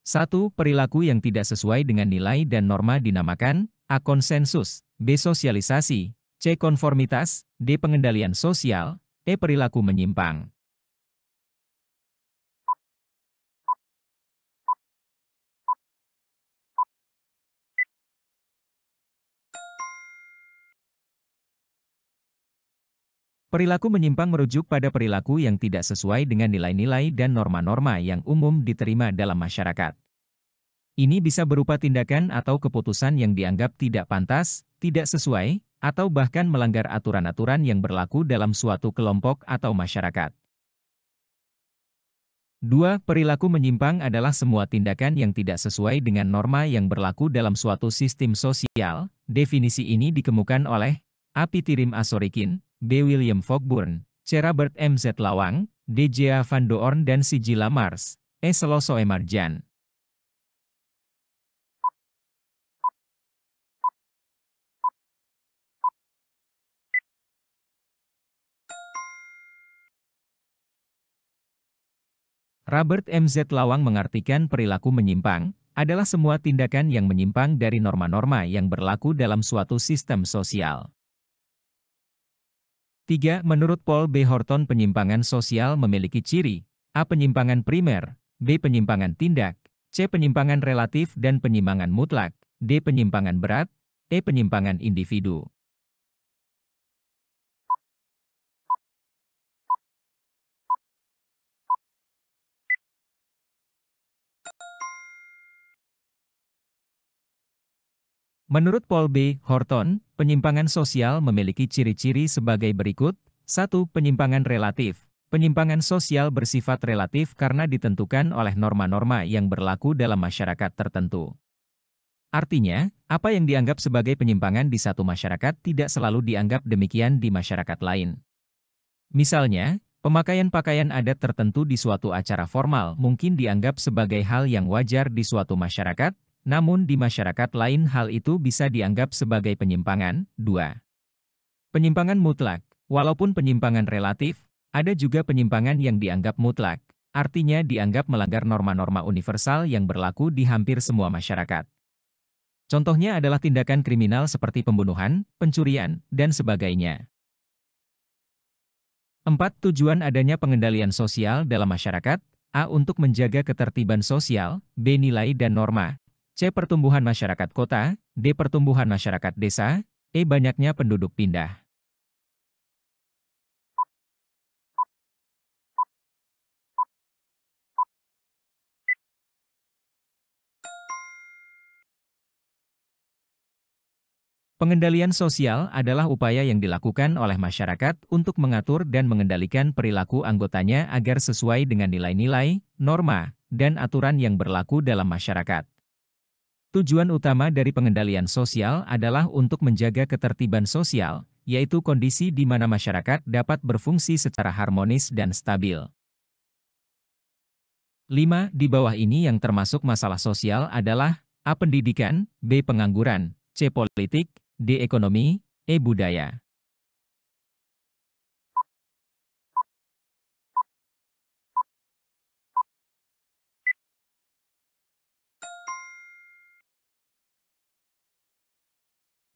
1. Perilaku yang tidak sesuai dengan nilai dan norma dinamakan A. Konsensus, B. Sosialisasi, C. Konformitas, D. Pengendalian sosial, E. Perilaku menyimpang. Perilaku menyimpang merujuk pada perilaku yang tidak sesuai dengan nilai-nilai dan norma-norma yang umum diterima dalam masyarakat. Ini bisa berupa tindakan atau keputusan yang dianggap tidak pantas, tidak sesuai, atau bahkan melanggar aturan-aturan yang berlaku dalam suatu kelompok atau masyarakat. 2. Perilaku menyimpang adalah semua tindakan yang tidak sesuai dengan norma yang berlaku dalam suatu sistem sosial. Definisi ini dikemukakan oleh A. Pitirim Asorikin, B. William Fogburn, C. Robert M. Z. Lawang, D. J. A. Van Doorn dan C. G. Lamars, E. Seloso Emarjan. Robert M. Z. Lawang mengartikan perilaku menyimpang adalah semua tindakan yang menyimpang dari norma-norma yang berlaku dalam suatu sistem sosial. 3. Menurut Paul B. Horton, penyimpangan sosial memiliki ciri A. Penyimpangan primer, B. Penyimpangan tindak, C. Penyimpangan relatif dan penyimpangan mutlak, D. Penyimpangan berat, E. Penyimpangan individu. Menurut Paul B. Horton, penyimpangan sosial memiliki ciri-ciri sebagai berikut. 1. Penyimpangan relatif. Penyimpangan sosial bersifat relatif karena ditentukan oleh norma-norma yang berlaku dalam masyarakat tertentu. Artinya, apa yang dianggap sebagai penyimpangan di satu masyarakat tidak selalu dianggap demikian di masyarakat lain. Misalnya, pemakaian pakaian adat tertentu di suatu acara formal mungkin dianggap sebagai hal yang wajar di suatu masyarakat, namun di masyarakat lain hal itu bisa dianggap sebagai penyimpangan. 2. Penyimpangan mutlak. Walaupun penyimpangan relatif, ada juga penyimpangan yang dianggap mutlak, artinya dianggap melanggar norma-norma universal yang berlaku di hampir semua masyarakat. Contohnya adalah tindakan kriminal seperti pembunuhan, pencurian, dan sebagainya. 4. Tujuan adanya pengendalian sosial dalam masyarakat. A. Untuk menjaga ketertiban sosial, B. Nilai dan norma, C. Pertumbuhan masyarakat kota, D. Pertumbuhan masyarakat desa, E. Banyaknya penduduk pindah. Pengendalian sosial adalah upaya yang dilakukan oleh masyarakat untuk mengatur dan mengendalikan perilaku anggotanya agar sesuai dengan nilai-nilai, norma, dan aturan yang berlaku dalam masyarakat. Tujuan utama dari pengendalian sosial adalah untuk menjaga ketertiban sosial, yaitu kondisi di mana masyarakat dapat berfungsi secara harmonis dan stabil. 5. Di bawah ini yang termasuk masalah sosial adalah A. Pendidikan, B. Pengangguran, C. Politik, D. Ekonomi, E. Budaya.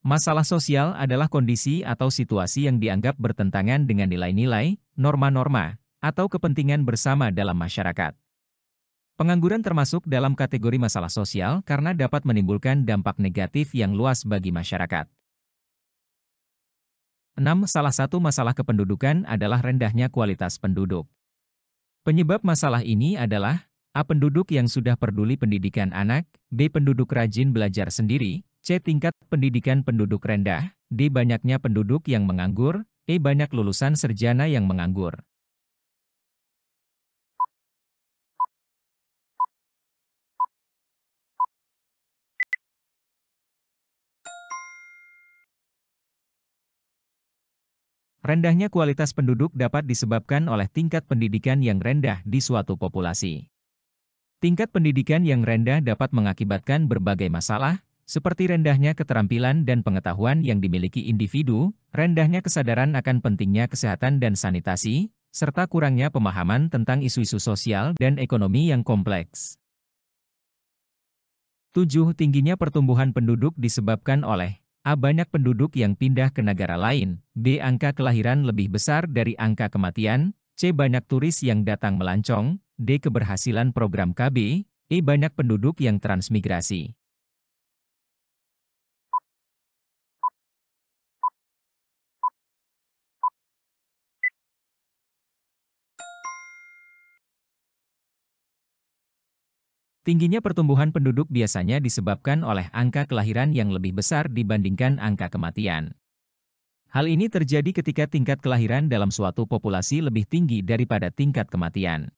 Masalah sosial adalah kondisi atau situasi yang dianggap bertentangan dengan nilai-nilai, norma-norma, atau kepentingan bersama dalam masyarakat. Pengangguran termasuk dalam kategori masalah sosial karena dapat menimbulkan dampak negatif yang luas bagi masyarakat. 6. Salah satu masalah kependudukan adalah rendahnya kualitas penduduk. Penyebab masalah ini adalah A. Penduduk yang sudah peduli pendidikan anak, B. Penduduk rajin belajar sendiri, C. Tingkat pendidikan penduduk rendah, D. Banyaknya penduduk yang menganggur, E. Banyak lulusan sarjana yang menganggur. Rendahnya kualitas penduduk dapat disebabkan oleh tingkat pendidikan yang rendah di suatu populasi. Tingkat pendidikan yang rendah dapat mengakibatkan berbagai masalah, seperti rendahnya keterampilan dan pengetahuan yang dimiliki individu, rendahnya kesadaran akan pentingnya kesehatan dan sanitasi, serta kurangnya pemahaman tentang isu-isu sosial dan ekonomi yang kompleks. 7. Tingginya pertumbuhan penduduk disebabkan oleh A. Banyak penduduk yang pindah ke negara lain, B. Angka kelahiran lebih besar dari angka kematian, C. Banyak turis yang datang melancong, D. Keberhasilan program KB, E. Banyak penduduk yang transmigrasi. Tingginya pertumbuhan penduduk biasanya disebabkan oleh angka kelahiran yang lebih besar dibandingkan angka kematian. Hal ini terjadi ketika tingkat kelahiran dalam suatu populasi lebih tinggi daripada tingkat kematian.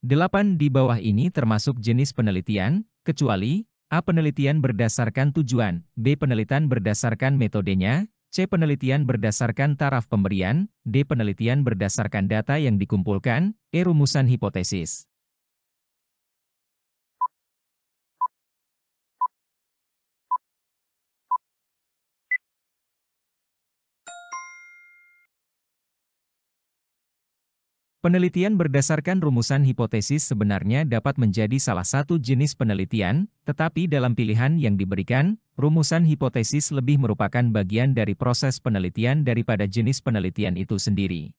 8 di bawah ini termasuk jenis penelitian, kecuali A. Penelitian berdasarkan tujuan, B. Penelitian berdasarkan metodenya, C. Penelitian berdasarkan taraf pemberian, D. Penelitian berdasarkan data yang dikumpulkan, E. Rumusan hipotesis. Penelitian berdasarkan rumusan hipotesis sebenarnya dapat menjadi salah satu jenis penelitian, tetapi dalam pilihan yang diberikan, rumusan hipotesis lebih merupakan bagian dari proses penelitian daripada jenis penelitian itu sendiri.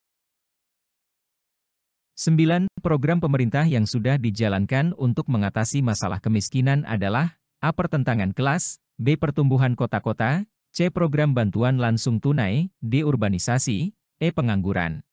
9. Program pemerintah yang sudah dijalankan untuk mengatasi masalah kemiskinan adalah A. Pertentangan kelas, B. Pertumbuhan kota-kota, C. Program bantuan langsung tunai, D. Urbanisasi, E. Pengangguran.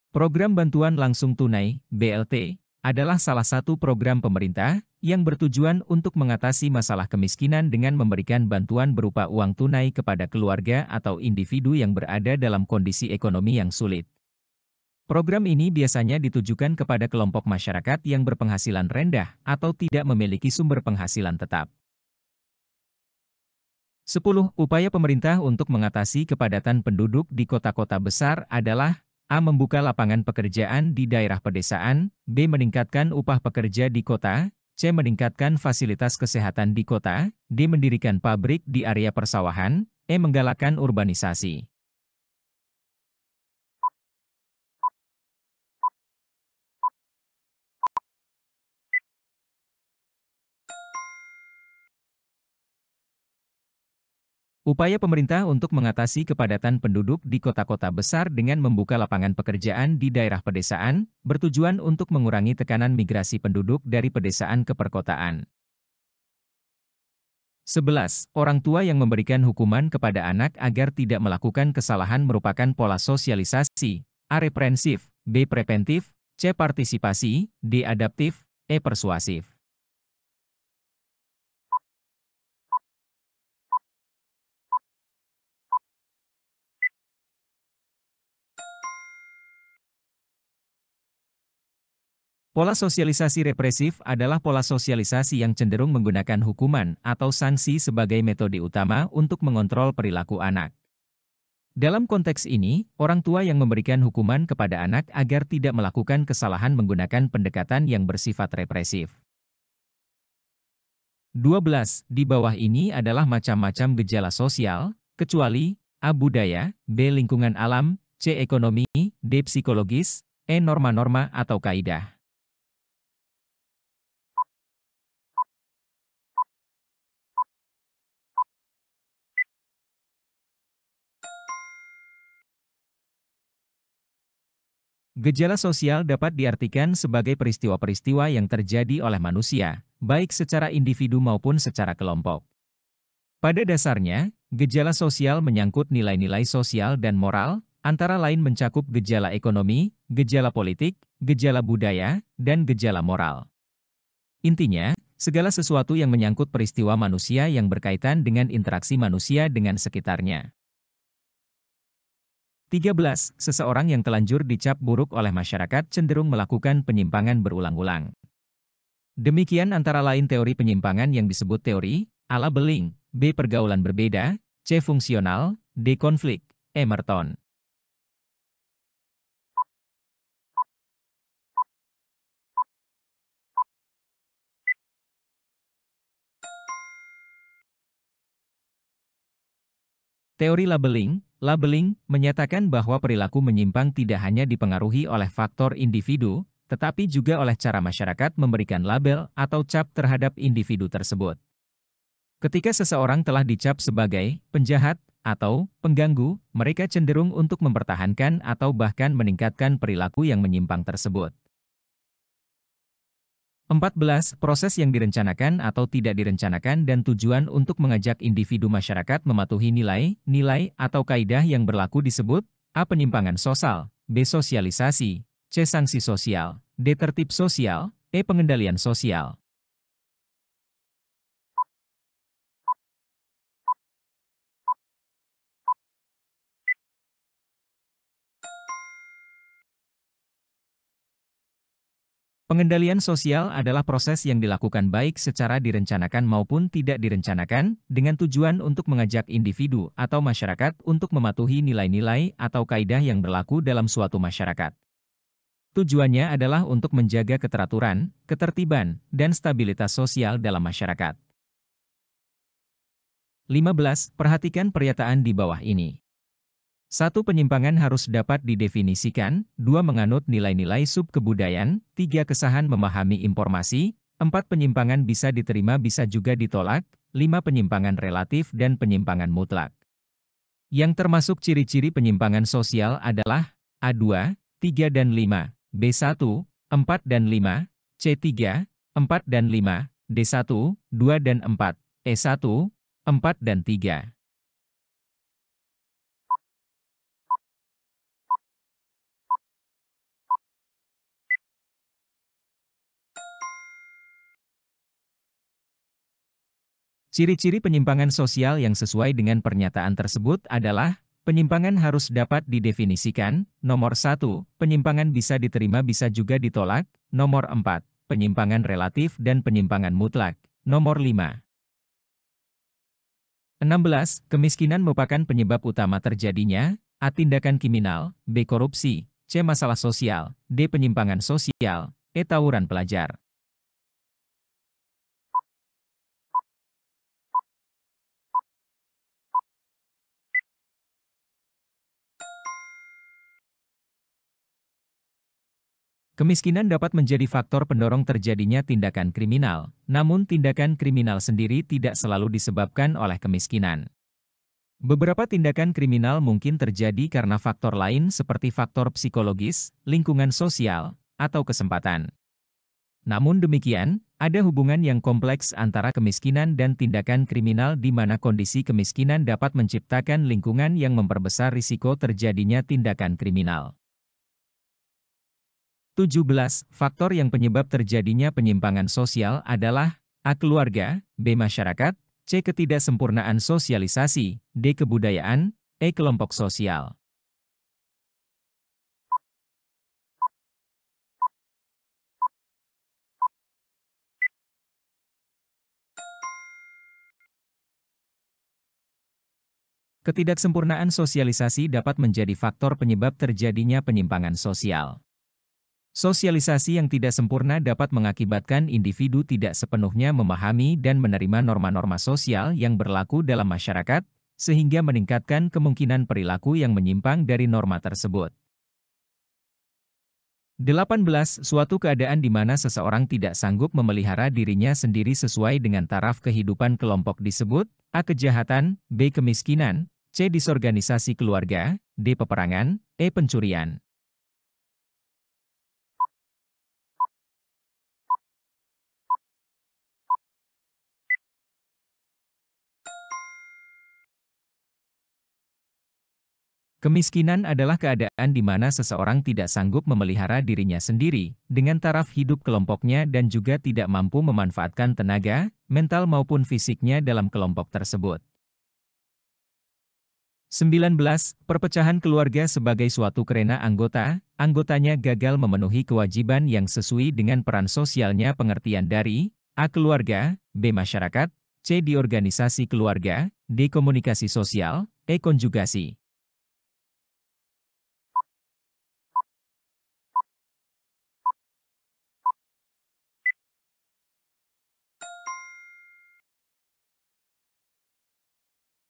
Program Bantuan Langsung Tunai (BLT) adalah salah satu program pemerintah yang bertujuan untuk mengatasi masalah kemiskinan dengan memberikan bantuan berupa uang tunai kepada keluarga atau individu yang berada dalam kondisi ekonomi yang sulit. Program ini biasanya ditujukan kepada kelompok masyarakat yang berpenghasilan rendah atau tidak memiliki sumber penghasilan tetap. 10. Upaya pemerintah untuk mengatasi kepadatan penduduk di kota-kota besar adalah A. Membuka lapangan pekerjaan di daerah pedesaan, B. Meningkatkan upah pekerja di kota, C. Meningkatkan fasilitas kesehatan di kota, D. Mendirikan pabrik di area persawahan, E. Menggalakkan urbanisasi. Upaya pemerintah untuk mengatasi kepadatan penduduk di kota-kota besar dengan membuka lapangan pekerjaan di daerah pedesaan, bertujuan untuk mengurangi tekanan migrasi penduduk dari pedesaan ke perkotaan. 11. Orang tua yang memberikan hukuman kepada anak agar tidak melakukan kesalahan merupakan pola sosialisasi, A. Reprensif, B. Preventif, C. Partisipasi, D. Adaptif, E. Persuasif. Pola sosialisasi represif adalah pola sosialisasi yang cenderung menggunakan hukuman atau sanksi sebagai metode utama untuk mengontrol perilaku anak. Dalam konteks ini, orang tua yang memberikan hukuman kepada anak agar tidak melakukan kesalahan menggunakan pendekatan yang bersifat represif. 12. Di bawah ini adalah macam-macam gejala sosial, kecuali A. Budaya, B. Lingkungan alam, C. Ekonomi, D. Psikologis, E. Norma-norma atau kaidah. Gejala sosial dapat diartikan sebagai peristiwa-peristiwa yang terjadi oleh manusia, baik secara individu maupun secara kelompok. Pada dasarnya, gejala sosial menyangkut nilai-nilai sosial dan moral, antara lain mencakup gejala ekonomi, gejala politik, gejala budaya, dan gejala moral. Intinya, segala sesuatu yang menyangkut peristiwa manusia yang berkaitan dengan interaksi manusia dengan sekitarnya. 13. Seseorang yang telanjur dicap buruk oleh masyarakat cenderung melakukan penyimpangan berulang-ulang. Demikian antara lain teori penyimpangan yang disebut teori A. Labeling, B. Pergaulan berbeda, C. Fungsional, D. Konflik, E. Merton. Teori labeling, menyatakan bahwa perilaku menyimpang tidak hanya dipengaruhi oleh faktor individu, tetapi juga oleh cara masyarakat memberikan label atau cap terhadap individu tersebut. Ketika seseorang telah dicap sebagai penjahat atau pengganggu, mereka cenderung untuk mempertahankan atau bahkan meningkatkan perilaku yang menyimpang tersebut. 14. Proses yang direncanakan atau tidak direncanakan dan tujuan untuk mengajak individu masyarakat mematuhi nilai atau kaidah yang berlaku disebut A. Penyimpangan sosial, B. Sosialisasi, C. Sanksi sosial, D. Tertib sosial, E. Pengendalian sosial. Pengendalian sosial adalah proses yang dilakukan baik secara direncanakan maupun tidak direncanakan, dengan tujuan untuk mengajak individu atau masyarakat untuk mematuhi nilai-nilai atau kaidah yang berlaku dalam suatu masyarakat. Tujuannya adalah untuk menjaga keteraturan, ketertiban, dan stabilitas sosial dalam masyarakat. 15. Perhatikan pernyataan di bawah ini. 1. Penyimpangan harus dapat didefinisikan, 2. Menganut nilai-nilai subkebudayaan, 3. Kesahan memahami informasi, 4. Penyimpangan bisa diterima bisa juga ditolak, 5. Penyimpangan relatif dan penyimpangan mutlak. Yang termasuk ciri-ciri penyimpangan sosial adalah A2, 3 dan 5, B1, 4 dan 5, C3, 4 dan 5, D1, 2 dan 4, E1, 4 dan 3. Ciri-ciri penyimpangan sosial yang sesuai dengan pernyataan tersebut adalah, penyimpangan harus dapat didefinisikan, nomor 1, penyimpangan bisa diterima bisa juga ditolak, nomor 4, penyimpangan relatif dan penyimpangan mutlak, nomor 5. 16. Kemiskinan merupakan penyebab utama terjadinya, A. Tindakan kriminal, B. Korupsi, C. Masalah sosial, D. Penyimpangan sosial, E. Tawuran pelajar. Kemiskinan dapat menjadi faktor pendorong terjadinya tindakan kriminal, namun tindakan kriminal sendiri tidak selalu disebabkan oleh kemiskinan. Beberapa tindakan kriminal mungkin terjadi karena faktor lain seperti faktor psikologis, lingkungan sosial, atau kesempatan. Namun demikian, ada hubungan yang kompleks antara kemiskinan dan tindakan kriminal di mana kondisi kemiskinan dapat menciptakan lingkungan yang memperbesar risiko terjadinya tindakan kriminal. 17. Faktor yang penyebab terjadinya penyimpangan sosial adalah A. Keluarga, B. Masyarakat, C. Ketidaksempurnaan sosialisasi, D. Kebudayaan, E. Kelompok sosial. Ketidaksempurnaan sosialisasi dapat menjadi faktor penyebab terjadinya penyimpangan sosial. Sosialisasi yang tidak sempurna dapat mengakibatkan individu tidak sepenuhnya memahami dan menerima norma-norma sosial yang berlaku dalam masyarakat, sehingga meningkatkan kemungkinan perilaku yang menyimpang dari norma tersebut. 18. Suatu keadaan di mana seseorang tidak sanggup memelihara dirinya sendiri sesuai dengan taraf kehidupan kelompok disebut A. Kejahatan, B. Kemiskinan, C. Disorganisasi keluarga, D. Peperangan, E. Pencurian. Kemiskinan adalah keadaan di mana seseorang tidak sanggup memelihara dirinya sendiri, dengan taraf hidup kelompoknya dan juga tidak mampu memanfaatkan tenaga, mental maupun fisiknya dalam kelompok tersebut. 19. Perpecahan keluarga sebagai suatu karena anggotanya gagal memenuhi kewajiban yang sesuai dengan peran sosialnya pengertian dari A. Keluarga, B. Masyarakat, C. Di organisasi keluarga, D. Komunikasi sosial, E. Konjugasi.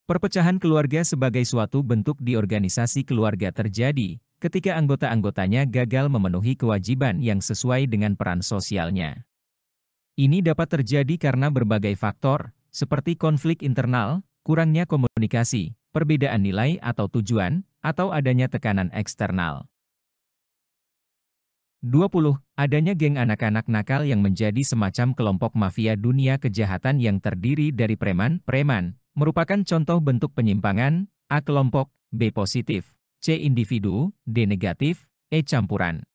Perpecahan keluarga sebagai suatu bentuk di organisasi keluarga terjadi ketika anggota-anggotanya gagal memenuhi kewajiban yang sesuai dengan peran sosialnya. Ini dapat terjadi karena berbagai faktor, seperti konflik internal, kurangnya komunikasi, perbedaan nilai atau tujuan, atau adanya tekanan eksternal. 20. Adanya geng anak-anak nakal yang menjadi semacam kelompok mafia dunia kejahatan yang terdiri dari preman-preman, merupakan contoh bentuk penyimpangan, A kelompok, B positif, C individu, D negatif, E campuran.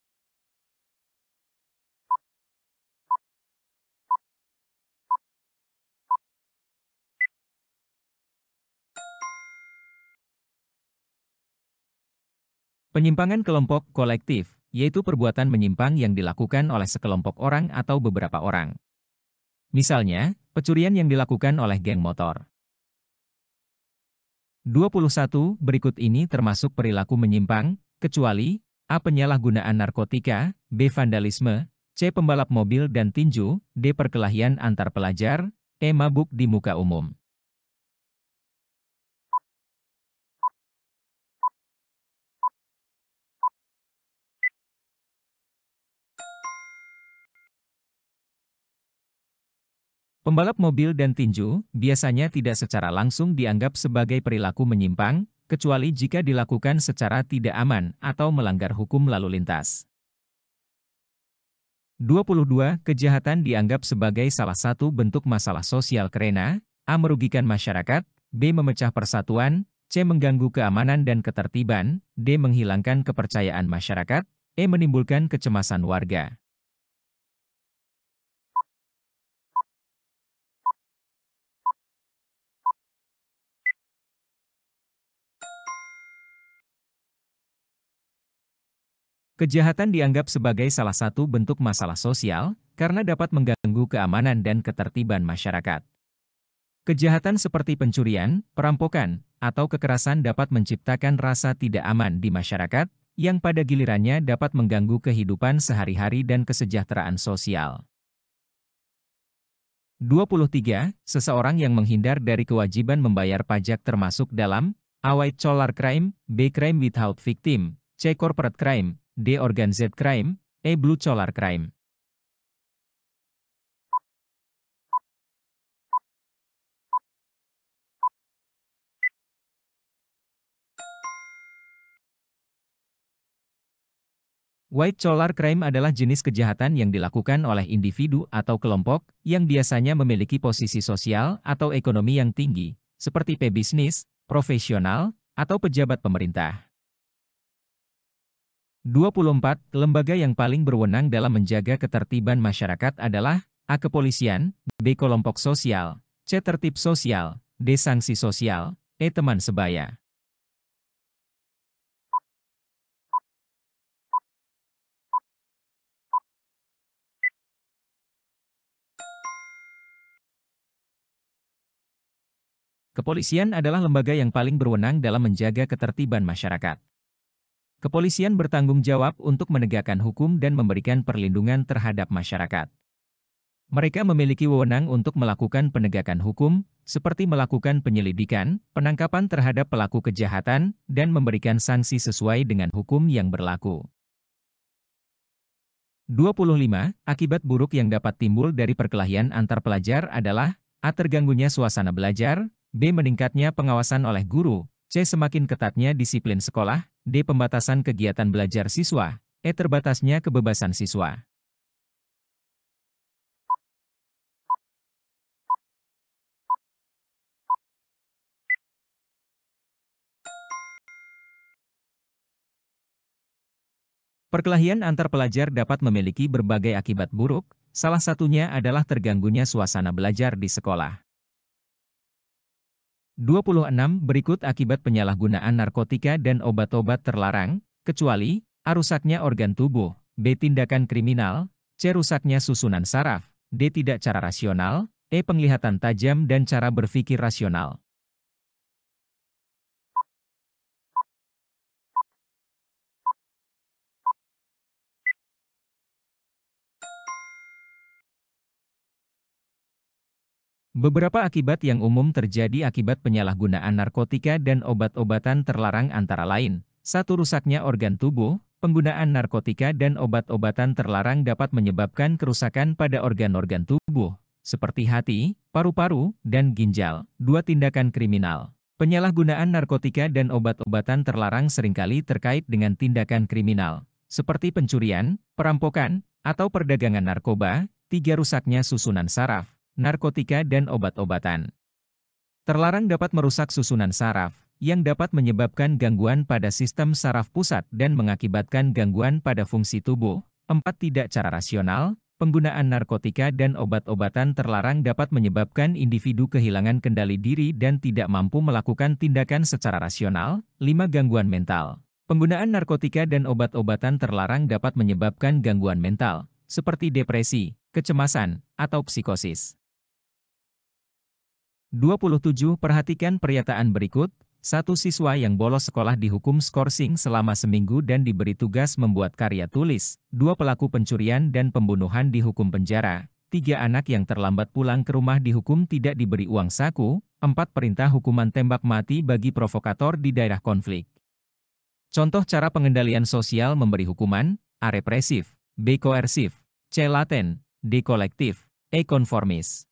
Penyimpangan kelompok kolektif, yaitu perbuatan menyimpang yang dilakukan oleh sekelompok orang atau beberapa orang. Misalnya, pencurian yang dilakukan oleh geng motor. 21. Berikut ini termasuk perilaku menyimpang, kecuali A. Penyalahgunaan narkotika, B. Vandalisme, C. Pembalap mobil dan tinju, D. Perkelahian antar pelajar, E. Mabuk di muka umum. Pembalap mobil dan tinju biasanya tidak secara langsung dianggap sebagai perilaku menyimpang, kecuali jika dilakukan secara tidak aman atau melanggar hukum lalu lintas. 22. Kejahatan dianggap sebagai salah satu bentuk masalah sosial karena A. Merugikan masyarakat, B. Memecah persatuan, C. Mengganggu keamanan dan ketertiban, D. Menghilangkan kepercayaan masyarakat, E. Menimbulkan kecemasan warga. Kejahatan dianggap sebagai salah satu bentuk masalah sosial karena dapat mengganggu keamanan dan ketertiban masyarakat. Kejahatan seperti pencurian, perampokan, atau kekerasan dapat menciptakan rasa tidak aman di masyarakat, yang pada gilirannya dapat mengganggu kehidupan sehari-hari dan kesejahteraan sosial. 23. Seseorang yang menghindar dari kewajiban membayar pajak termasuk dalam A. White collar crime, B. Crime without victim, C. Corporate crime, D. Organized crime, E. Blue collar crime. White collar crime adalah jenis kejahatan yang dilakukan oleh individu atau kelompok yang biasanya memiliki posisi sosial atau ekonomi yang tinggi, seperti pebisnis, profesional, atau pejabat pemerintah. 24. Lembaga yang paling berwenang dalam menjaga ketertiban masyarakat adalah A. Kepolisian, B. Kelompok sosial, C. Tertib sosial, D. Sanksi sosial, E. Teman sebaya. Kepolisian adalah lembaga yang paling berwenang dalam menjaga ketertiban masyarakat. Kepolisian bertanggung jawab untuk menegakkan hukum dan memberikan perlindungan terhadap masyarakat. Mereka memiliki wewenang untuk melakukan penegakan hukum, seperti melakukan penyelidikan, penangkapan terhadap pelaku kejahatan, dan memberikan sanksi sesuai dengan hukum yang berlaku. 25. Akibat buruk yang dapat timbul dari perkelahian antar pelajar adalah A. Terganggunya suasana belajar, B. Meningkatnya pengawasan oleh guru, C. Semakin ketatnya disiplin sekolah, D. Pembatasan kegiatan belajar siswa, E. Terbatasnya kebebasan siswa. Perkelahian antar pelajar dapat memiliki berbagai akibat buruk, salah satunya adalah terganggunya suasana belajar di sekolah. 26. Berikut akibat penyalahgunaan narkotika dan obat-obat terlarang, kecuali A. Rusaknya organ tubuh, B. Tindakan kriminal, C. Rusaknya susunan saraf, D. Tidak cara rasional, E. Penglihatan tajam dan cara berpikir rasional. Beberapa akibat yang umum terjadi akibat penyalahgunaan narkotika dan obat-obatan terlarang antara lain. 1. Rusaknya organ tubuh. Penggunaan narkotika dan obat-obatan terlarang dapat menyebabkan kerusakan pada organ-organ tubuh, seperti hati, paru-paru, dan ginjal. 2. Tindakan kriminal. Penyalahgunaan narkotika dan obat-obatan terlarang seringkali terkait dengan tindakan kriminal, seperti pencurian, perampokan, atau perdagangan narkoba. 3. Rusaknya susunan saraf. Narkotika dan obat-obatan terlarang dapat merusak susunan saraf, yang dapat menyebabkan gangguan pada sistem saraf pusat dan mengakibatkan gangguan pada fungsi tubuh. 4. Tidak cara rasional. Penggunaan narkotika dan obat-obatan terlarang dapat menyebabkan individu kehilangan kendali diri dan tidak mampu melakukan tindakan secara rasional. 5. Gangguan mental. Penggunaan narkotika dan obat-obatan terlarang dapat menyebabkan gangguan mental, seperti depresi, kecemasan, atau psikosis. 27. Perhatikan pernyataan berikut. 1. Siswa yang bolos sekolah dihukum skorsing selama seminggu dan diberi tugas membuat karya tulis. 2. Pelaku pencurian dan pembunuhan dihukum penjara. 3. Anak yang terlambat pulang ke rumah dihukum tidak diberi uang saku. 4. Perintah hukuman tembak mati bagi provokator di daerah konflik. Contoh cara pengendalian sosial memberi hukuman: A. Represif, B. Koersif, C. Laten, D. Kolektif, E. Konformis.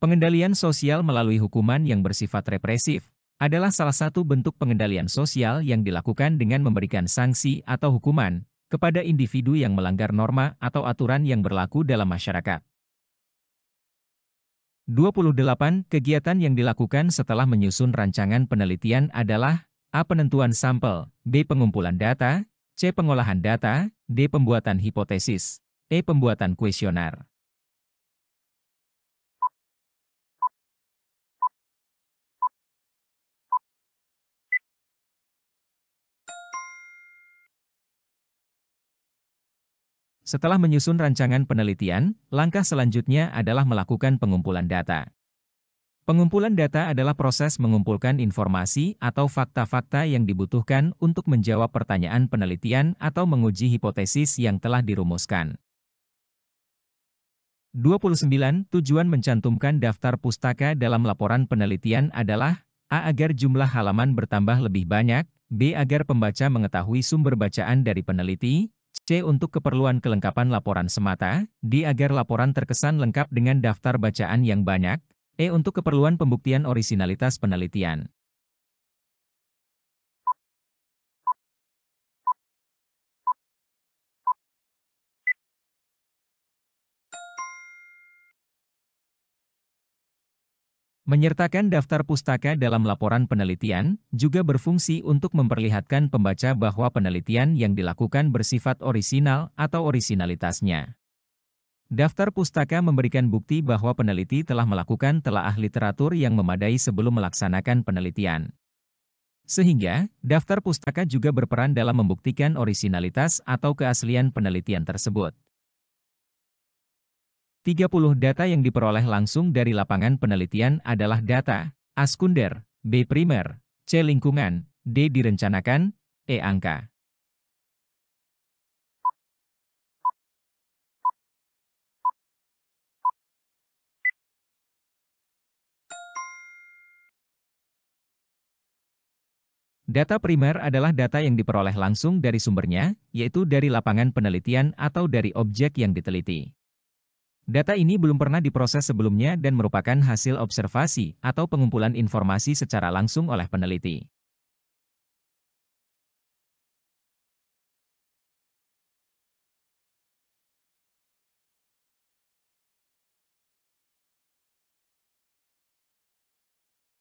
Pengendalian sosial melalui hukuman yang bersifat represif adalah salah satu bentuk pengendalian sosial yang dilakukan dengan memberikan sanksi atau hukuman kepada individu yang melanggar norma atau aturan yang berlaku dalam masyarakat. 28. Kegiatan yang dilakukan setelah menyusun rancangan penelitian adalah: A. Penentuan sampel, B. Pengumpulan data, C. Pengolahan data, D. Pembuatan hipotesis, E. Pembuatan kuesioner. Setelah menyusun rancangan penelitian, langkah selanjutnya adalah melakukan pengumpulan data. Pengumpulan data adalah proses mengumpulkan informasi atau fakta-fakta yang dibutuhkan untuk menjawab pertanyaan penelitian atau menguji hipotesis yang telah dirumuskan. 29. Tujuan mencantumkan daftar pustaka dalam laporan penelitian adalah: A. Agar jumlah halaman bertambah lebih banyak, B. Agar pembaca mengetahui sumber bacaan dari peneliti, C. Untuk keperluan kelengkapan laporan semata, D. Agar laporan terkesan lengkap dengan daftar bacaan yang banyak, E. Untuk keperluan pembuktian orisinalitas penelitian. Menyertakan daftar pustaka dalam laporan penelitian juga berfungsi untuk memperlihatkan pembaca bahwa penelitian yang dilakukan bersifat orisinal atau orisinalitasnya. Daftar pustaka memberikan bukti bahwa peneliti telah melakukan telaah literatur yang memadai sebelum melaksanakan penelitian. Sehingga, daftar pustaka juga berperan dalam membuktikan orisinalitas atau keaslian penelitian tersebut. 30. Data yang diperoleh langsung dari lapangan penelitian adalah data: A. Sekunder, B. Primer, C. Lingkungan, D. Direncanakan, E. Angka. Data primer adalah data yang diperoleh langsung dari sumbernya, yaitu dari lapangan penelitian atau dari objek yang diteliti. Data ini belum pernah diproses sebelumnya dan merupakan hasil observasi atau pengumpulan informasi secara langsung oleh peneliti.